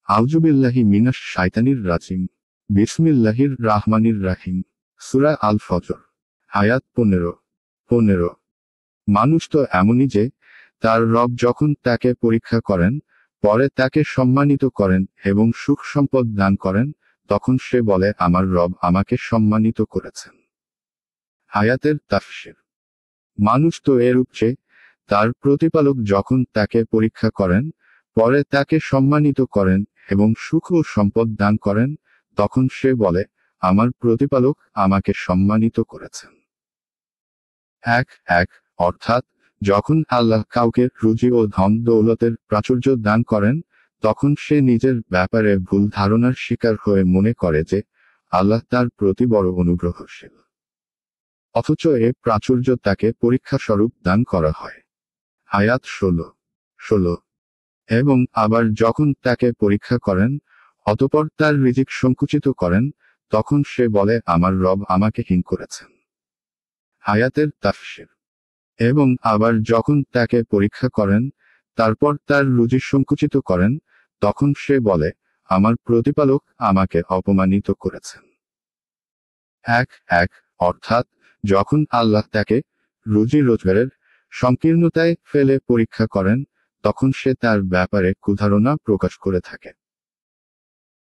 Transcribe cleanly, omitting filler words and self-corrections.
আউযুবিল্লাহি মিনাশ শাইতানির রাজিম। বিসমিল্লাহির রাহমানির রাহিম। সূরা আল ফজর। আয়াত 15। মানুষ তো এমনই যে, তার রব যখন তাকে পরীক্ষা করেন, পরে তাকে সম্মানিত করেন এবং সুখ সম্পদ দান করেন, তখন সে বলে আমার রব আমাকে সম্মানিত করেছেন। আয়াতের তাফসীর। মানুষ তো এরূপ যে, তার প্রতিপালক যখন তাকে পরীক্ষা করেন, পরে তাকে সম্মানিত করেন এবং সুখ ও সম্পদ দান করেন, তখন সে বলে আমার প্রতিপালক আমাকে সম্মানিত করেছেন। এক অর্থাৎ যখন আল্লাহ কাউকে রুজি ও ধন দৌলতের প্রাচুর্য দান করেন, তখন সে নিজের ব্যাপারে ভুল ধারণার শিকার হয়ে মনে করে যে, আল্লাহ তার প্রতি বড় অনুগ্রহশীল। অথচ এ প্রাচুর্য তাকে পরীক্ষাস্বরূপ দান করা হয়। আয়াত 16। এবং আবার যখন তাকে পরীক্ষা করেন, অতঃপর তার রিজিক সংকুচিত করেন, তখন সে বলে আমার রব আমাকে হীন করেছেন। আয়াতের তাফসীর। এবং আবার যখন তাকে পরীক্ষা করেন, তারপর তার রুজি সংকুচিত করেন, তখন সে বলে আমার প্রতিপালক আমাকে অপমানিত করেছেন। এক অর্থাৎ যখন আল্লাহ তাকে রুজি রোজগারের সংকীর্ণতায় ফেলে পরীক্ষা করেন, তখন সে তার ব্যাপারে কুধারণা প্রকাশ করে থাকে।